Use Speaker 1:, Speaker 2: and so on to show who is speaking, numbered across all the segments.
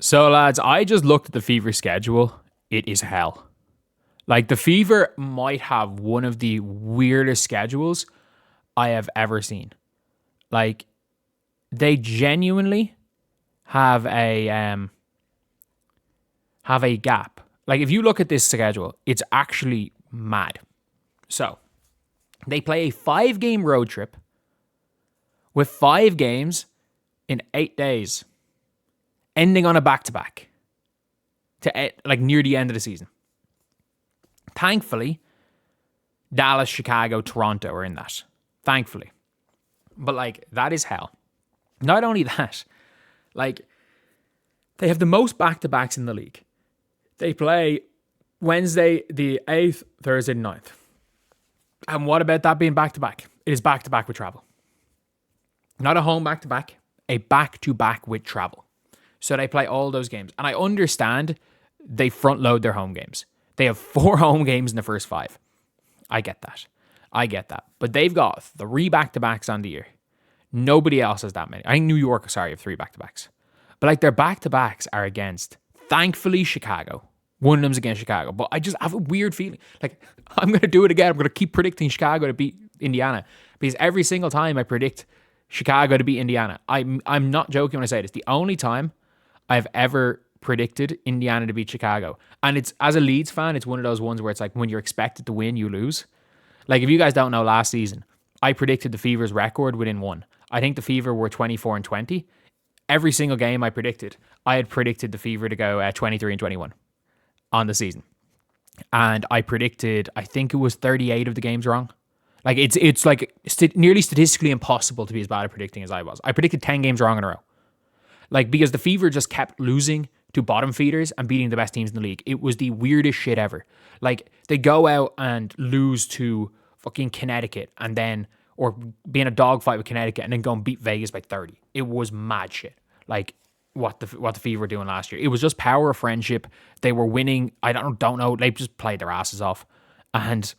Speaker 1: So, lads, I just looked at the Fever schedule. It is hell. Like, the Fever might have one of the weirdest schedules I have ever seen. Like, they genuinely have a gap. Like, if you look at this schedule, it's actually mad. So, they play a 5-game road trip with 5 games in 8 days, ending on a back-to-back to like near the end of the season. Thankfully, Dallas, Chicago, Toronto are in that. Thankfully. But like, that is hell. Not only that, like, they have the most back-to-backs in the league. They play Wednesday the 8th, Thursday the 9th. And what about that being back-to-back? It is back-to-back with travel. Not a home back-to-back, a back-to-back with travel. So they play all those games. And I understand they front load their home games. They have 4 home games in the first 5. I get that. But they've got 3 back-to-backs on the year. Nobody else has that many. I think New York, have 3 back-to-backs. But like, their back-to-backs are against, thankfully, Chicago. One of them's against Chicago. But I just have a weird feeling. Like, I'm going to do it again. I'm going to keep predicting Chicago to beat Indiana. Because every single time I predict Chicago to beat Indiana, I'm not joking when I say this. The only time I've ever predicted Indiana to beat Chicago. And it's, as a Leeds fan, it's one of those ones where it's like, when you're expected to win, you lose. Like, if you guys don't know, last season, I predicted the Fever's record within 1. I think the Fever were 24-20. Every single game I predicted, I had predicted the Fever to go 23-21 on the season. And I predicted, I think it was 38 of the games wrong. Like, it's like nearly statistically impossible to be as bad at predicting as I was. I predicted 10 games wrong in a row. Like, because the Fever just kept losing to bottom feeders and beating the best teams in the league. It was the weirdest shit ever. Like, they go out and lose to fucking Connecticut and then, or be in a dogfight with Connecticut and then go and beat Vegas by 30. It was mad shit. Like, what the Fever were doing last year. It was just power of friendship. They were winning. I don't know. They just played their asses off. And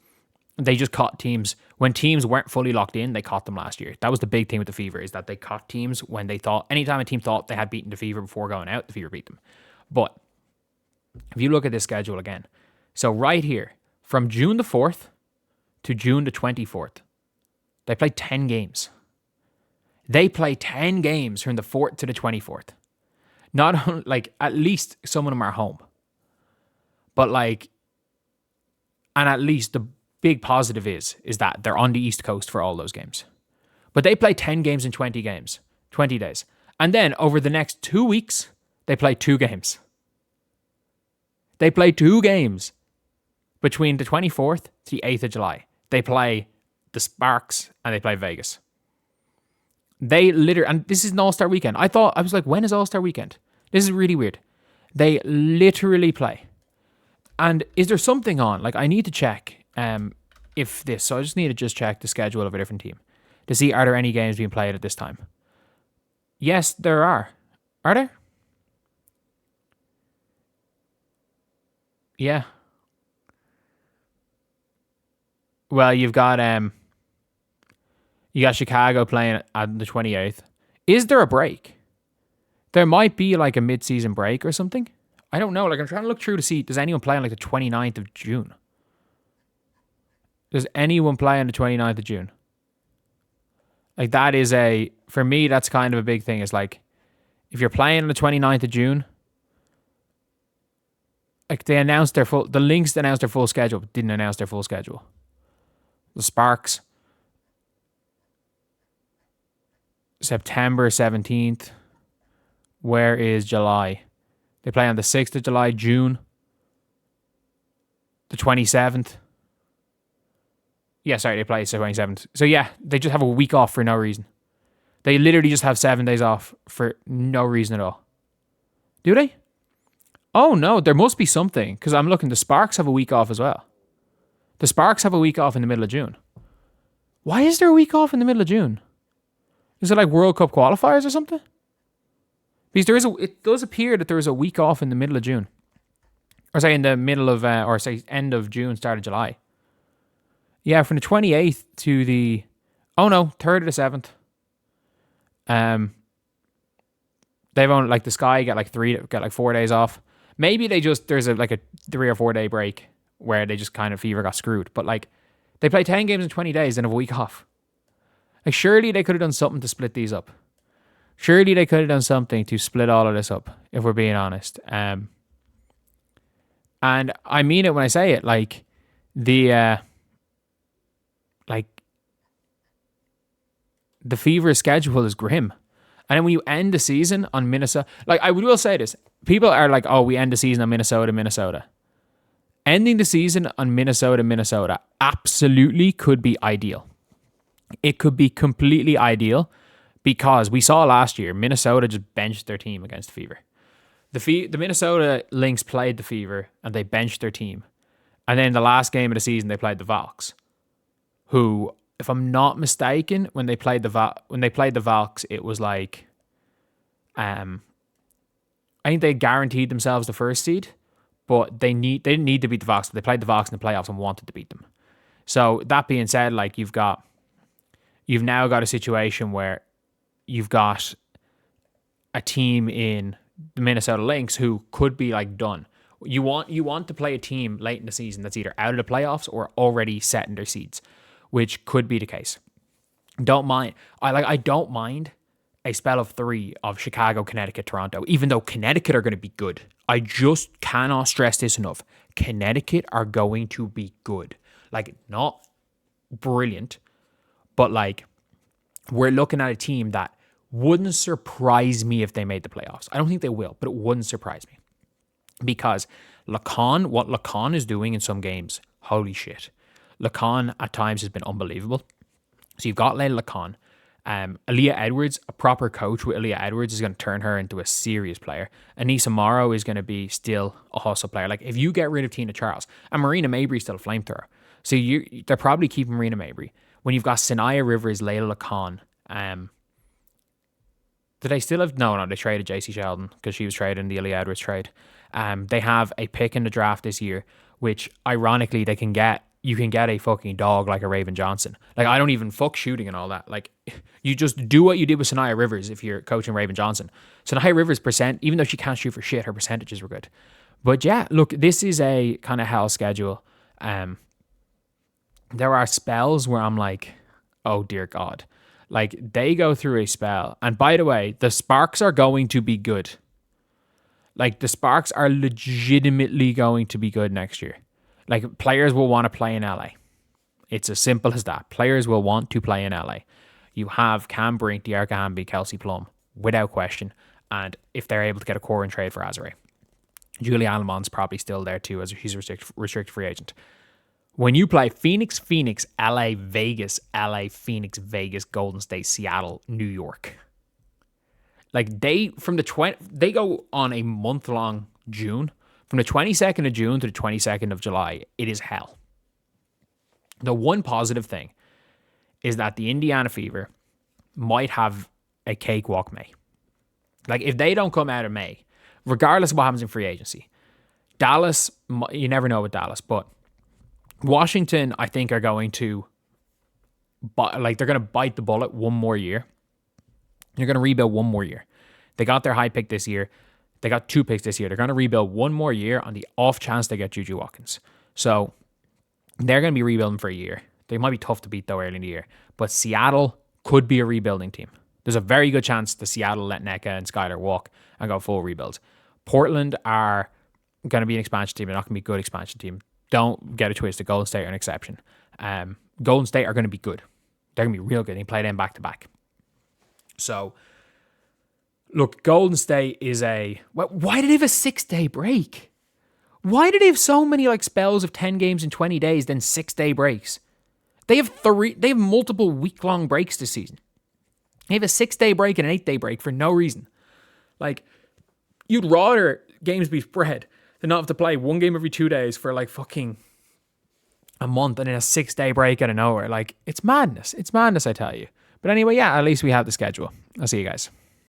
Speaker 1: they just caught teams. When teams weren't fully locked in, they caught them last year. That was the big thing with the Fever, is that they caught teams when they thought, anytime a team thought they had beaten the Fever before going out, the Fever beat them. But if you look at this schedule again, so right here, from June the 4th to June the 24th, they play 10 games. They play 10 games from the 4th to the 24th. Not only, like, at least some of them are home. But like, and at least the big positive is that they're on the East Coast for all those games. But they play 10 games in 20 days. And then over the next 2 weeks, they play 2 games. They play 2 games between the 24th to the 8th of July. They play the Sparks and they play Vegas. They literally, and this is an All-Star weekend. I was like, when is All-Star weekend? This is really weird. They literally play. And is there something on? Like, I need to check if this, so I just need to just check the schedule of a different team to see, are there any games being played at this time? Yes, there are. Are there? Yeah. Well, you've got Chicago playing on the 28th. Is there a break? There might be like a mid-season break or something. I don't know. Like, I'm trying to look through to see, does anyone play on like the 29th of June? Does anyone play on the 29th of June? Like, that is for me, that's kind of a big thing. It's like, if you're playing on the 29th of June, like, the Lynx announced their full schedule, but didn't announce their full schedule. The Sparks, September 17th. Where is July? They play on the 6th of July, June, the 27th. Yeah, sorry, they play the 27th. So yeah, they just have a week off for no reason. They literally just have 7 days off for no reason at all. Do they? Oh no, there must be something, because I'm looking, the Sparks have a week off as well. The Sparks have a week off in the middle of June. Why is there a week off in the middle of June? Is it like World Cup qualifiers or something? Because it does appear that there is a week off in the middle of June. Or say in the middle of, or say end of June, start of July. Yeah, from the 28th to the, 3rd to the 7th. They've only like the Sky get like 4 days off. Maybe there's a 3 or 4 day break where they just kind of Fever got screwed. But like they play 10 games in 20 days and have a week off. Like surely they could have done something to split these up. Surely they could have done something to split all of this up, if we're being honest. And I mean it when I say it. Like the Fever's schedule is grim. And then when you end the season on Minnesota, like I will say this, people are like, oh, we end the season on Minnesota. Ending the season on Minnesota absolutely could be ideal. It could be completely ideal because we saw last year, Minnesota just benched their team against Fever. The Minnesota Lynx played the Fever and they benched their team. And then the last game of the season, they played the Valks, who, if I'm not mistaken, when they played the Valks, it was like, I think they guaranteed themselves the first seed, but they didn't need to beat the Valks. But they played the Valks in the playoffs and wanted to beat them. So that being said, like you've now got a situation where you've got a team in the Minnesota Lynx who could be like done. You want to play a team late in the season that's either out of the playoffs or already set in their seeds, which could be the case. I don't mind a spell of 3 of Chicago, Connecticut, Toronto, even though Connecticut are going to be good. I just cannot stress this enough. Connecticut are going to be good. Like, not brilliant, but like, we're looking at a team that wouldn't surprise me if they made the playoffs. I don't think they will, but it wouldn't surprise me. Because what Lacan is doing in some games, holy shit. Lacan at times has been unbelievable. So you've got Layla Lacan. Aaliyah Edwards, a proper coach with Aaliyah Edwards, is going to turn her into a serious player. Anissa Morrow is going to be still a hustle player. Like, if you get rid of Tina Charles, and Marina Mabry's still a flamethrower. So they're probably keeping Marina Mabry. When you've got Sanaya Rivers, Layla Lacan, do they still have... No, they traded JC Sheldon because she was traded in the Aaliyah Edwards trade. They have a pick in the draft this year, which ironically you can get a fucking dog like a Raven Johnson. Like, I don't even fuck shooting and all that. Like, you just do what you did with Sanaya Rivers if you're coaching Raven Johnson. Sanaya Rivers' even though she can't shoot for shit, her percentages were good. But yeah, look, this is a kind of hell schedule. There are spells where I'm like, oh dear God. Like, they go through a spell. And by the way, the Sparks are going to be good. Like, the Sparks are legitimately going to be good next year. Like, players will want to play in LA. It's as simple as that. Players will want to play in LA. You have Cam Brink, Diarca Hamby, Kelsey Plum, without question. And if they're able to get a core and trade for Azare. Julie Allemann's probably still there too, as she's a restricted free agent. When you play Phoenix, LA, Vegas, Phoenix, Vegas, Golden State, Seattle, New York. Like, they go on a month-long June. From the 22nd of June to the 22nd of July, it is hell. The one positive thing is that the Indiana Fever might have a cakewalk May. Like, if they don't come out of May, regardless of what happens in free agency, Dallas, you never know with Dallas, but Washington, I think, are going to, they're going to bite the bullet one more year. They're going to rebuild one more year. They got their high pick this year. They got 2 picks this year. They're going to rebuild one more year on the off chance they get Juju Watkins. So they're going to be rebuilding for a year. They might be tough to beat though early in the year. But Seattle could be a rebuilding team. There's a very good chance the Seattle let NECA and Skyler walk and go full rebuild. Portland are going to be an expansion team. They're not going to be a good expansion team. Don't get it twisted. Golden State are an exception. Golden State are going to be good. They're going to be real good. They play them back to back. So, look, Golden State is why did they have a 6-day break? Why did they have so many like spells of 10 games in 20 days, then 6-day breaks? They have multiple week-long breaks this season. They have a 6-day break and an 8-day break for no reason. Like, you'd rather games be spread than not have to play one game every 2 days for like fucking a month and then a 6-day break out of nowhere. Like, it's madness. It's madness, I tell you. But anyway, yeah, at least we have the schedule. I'll see you guys.